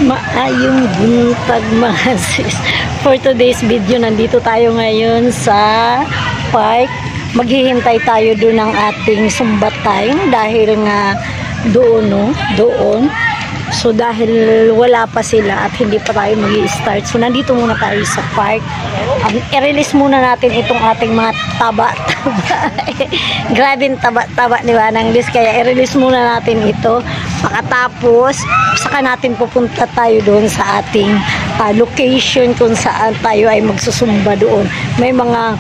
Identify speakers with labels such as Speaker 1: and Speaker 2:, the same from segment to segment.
Speaker 1: Maayong buntag mga sis. For today's video, nandito tayo ngayon sa park. Maghihintay tayo doon ng ating Zumba time dahil nga doon. So dahil wala pa sila at hindi pa tayo mag-i-start, so nandito muna tayo sa park. I-release muna natin itong ating mga taba-taba. Grabing taba-taba, di ba, ng list. Kaya i-release muna natin ito. Pakatapos, saka natin pupunta tayo doon sa ating location kung saan tayo ay magsusumba doon. May mga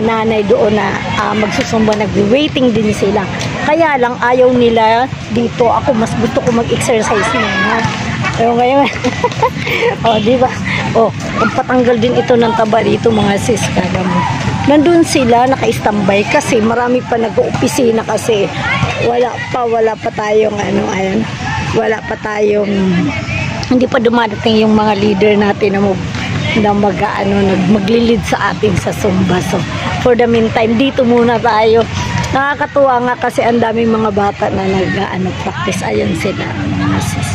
Speaker 1: nanay doon na magsusumba, nag-waiting din sila. Kaya lang ayaw nila dito. Ako mas gusto ko mag-exercise muna. Pero ngayon, di ba? Kung patanggal din ito ng taba dito mga sis, kada mo. Nandun sila, naka-standby kasi marami pa nag-opisina kasi wala pa tayong hindi pa dumadating yung mga leader natin na maglilid sa ating sa Zumba. So, for the meantime, dito muna tayo. Nakakatuwa nga kasi ang daming mga bata na practice. Ayan sila, mga sis.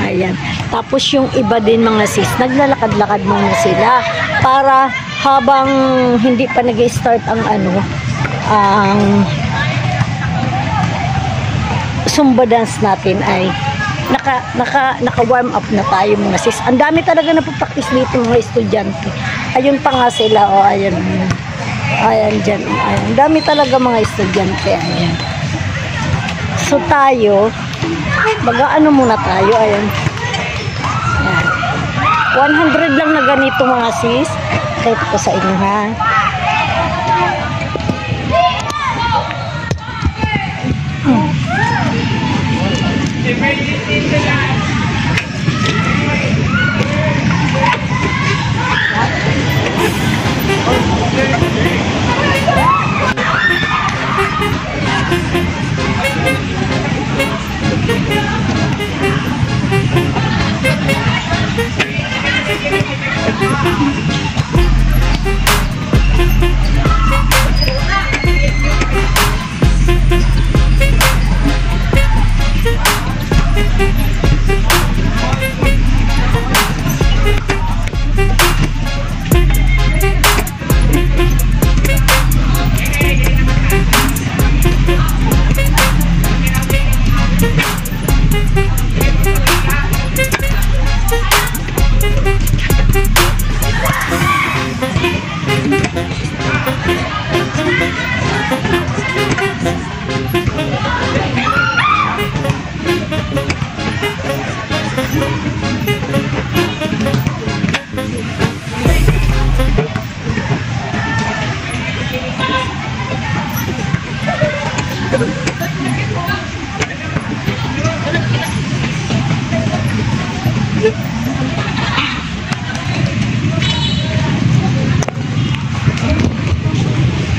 Speaker 1: Ayan. Tapos yung iba din mga sis, naglalakad-lakad muna sila para habang hindi pa nag-start ang ang Zumba dance natin ay naka-warm up na tayo mga sis. Ang dami talaga na practice dito mga estudyante. Ayun pa nga sila, ayan dyan, ayan. Dami talaga mga estudyante, ayan. So tayo, muna tayo, ayan. 100 lang na ganito mga sis. Ito ko sa inyo, ha.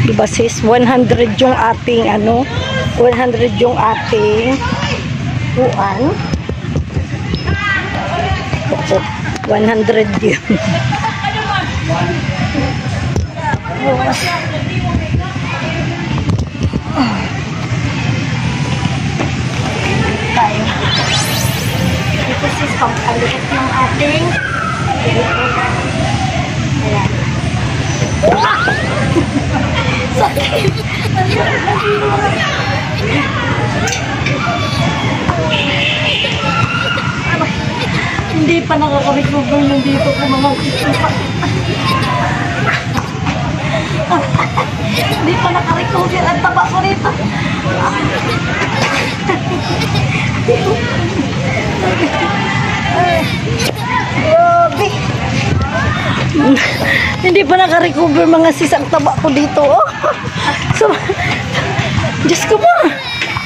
Speaker 1: Diba sis, 100 yung ating 100 yung ating uan. 100 yun. Tayo. Ito sis, pampaliit ng ating ayan. Sakit. Hindi pa nakaka-recover yung dito ko mga hindi pa naka-recover ang taba ko rito. Grabe. Hindi pa naka-recover mga sis ang taba ko dito. So, Diyos ko mo.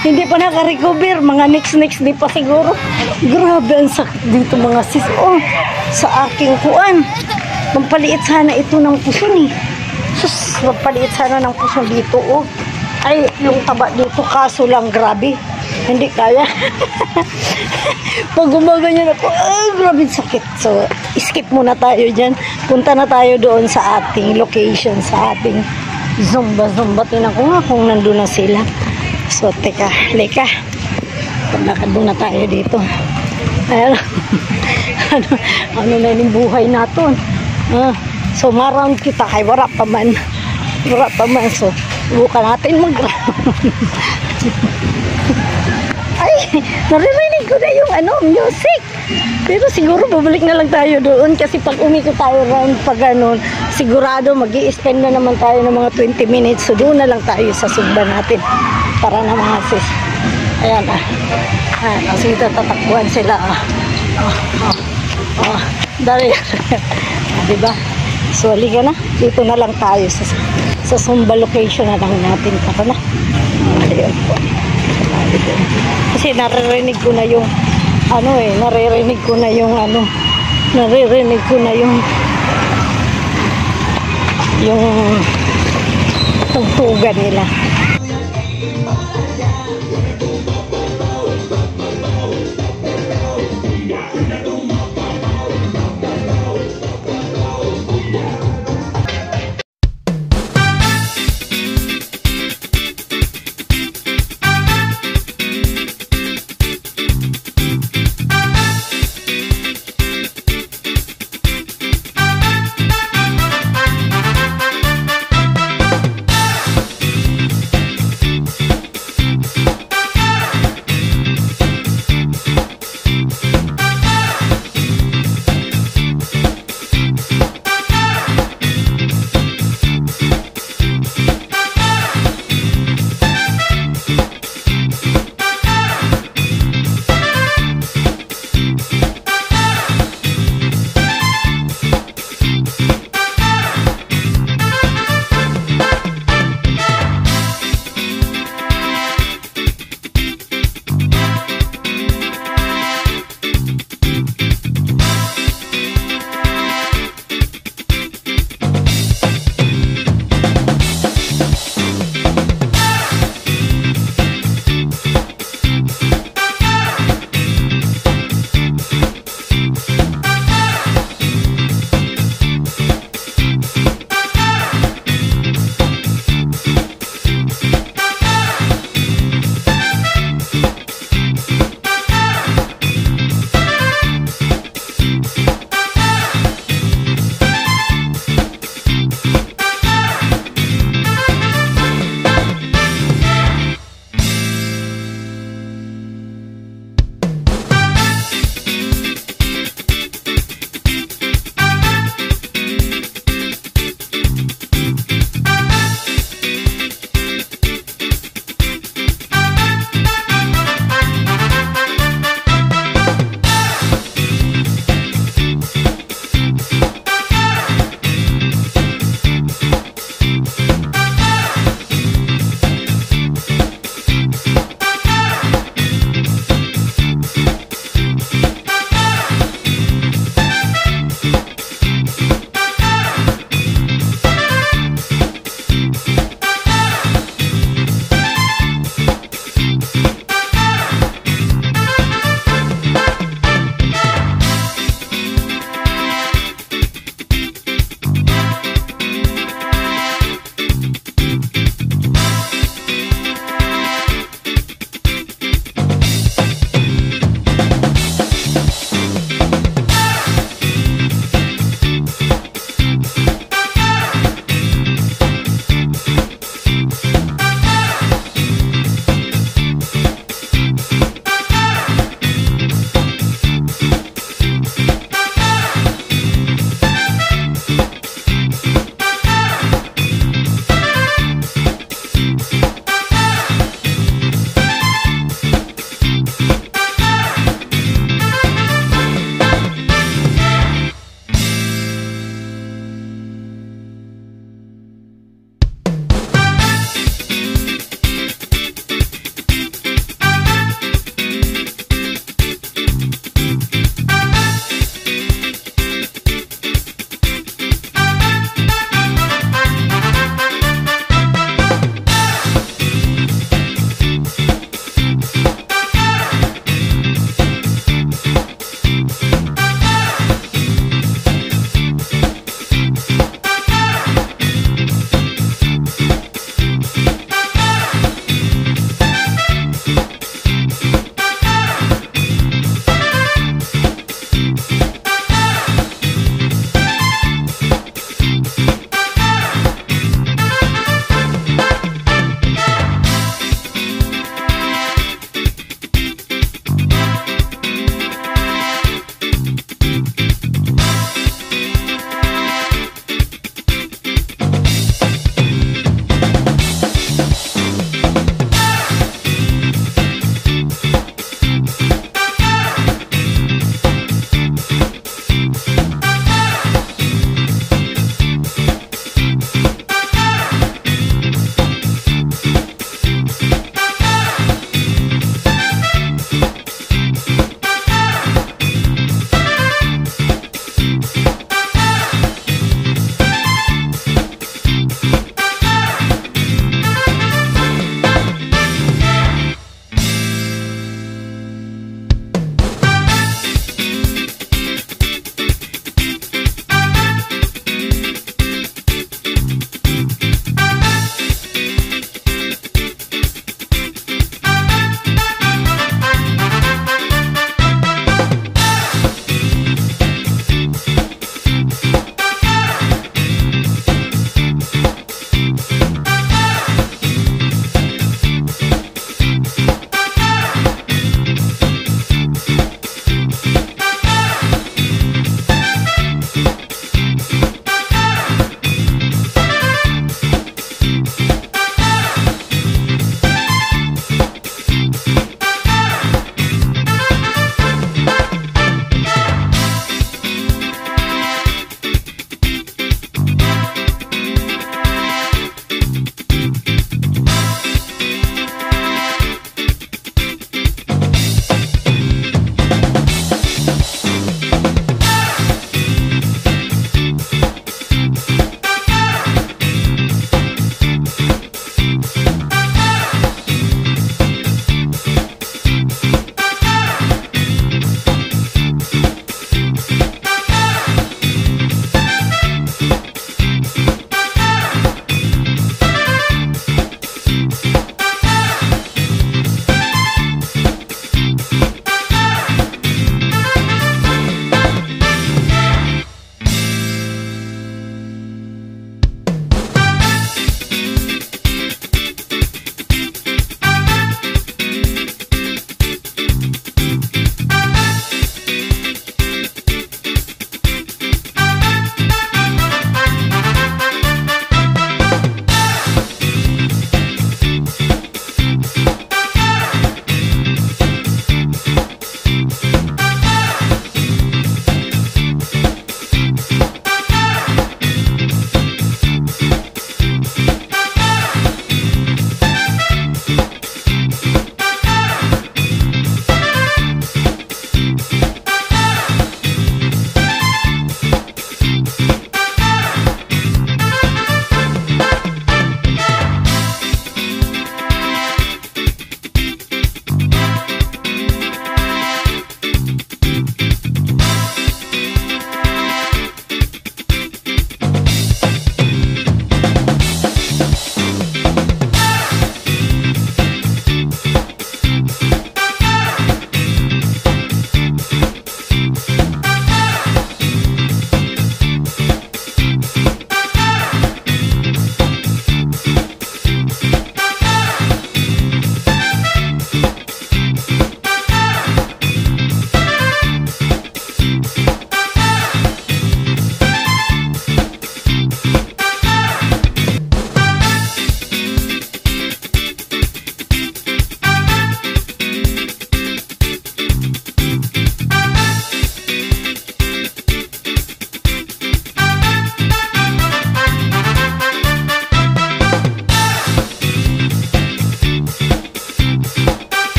Speaker 1: Hindi pa naka-recover. Mga next di pa siguro. Grabe ang sakit dito mga sis. Oh, sa aking kuan. Mampaliit sana ito ng puson eh. Sus, mampaliit sana ng puson dito oh. Ay, yung taba dito kaso lang grabe. Hindi kaya. Pag gumaganyan ako, grabe sakit. So, skip muna tayo dyan. Punta na tayo doon sa ating location, sa ating Zumba. Tinan ko nga kung nandun na sila. So, teka, leka. Paglakad muna tayo dito. Ayan. ano na yung buhay natin. So, maround kita kay wala pa man. So, bukan natin mag-round. Ay, naririnig ko na yung music. Pero siguro babalik na lang tayo doon kasi pag umikot tayo round pag sigurado mag-i-spend na naman tayo ng mga 20 minutes. So doon na lang tayo sa Zumba natin para na mga sis. Ayan kasi tatakbuhan sila dali. Diba? So halika na. Dito na lang tayo sa Zumba location na lang natin. Tara na. Ayun po. Kasi naririnig ko na yung naririnig ko na yung tugtugan nila.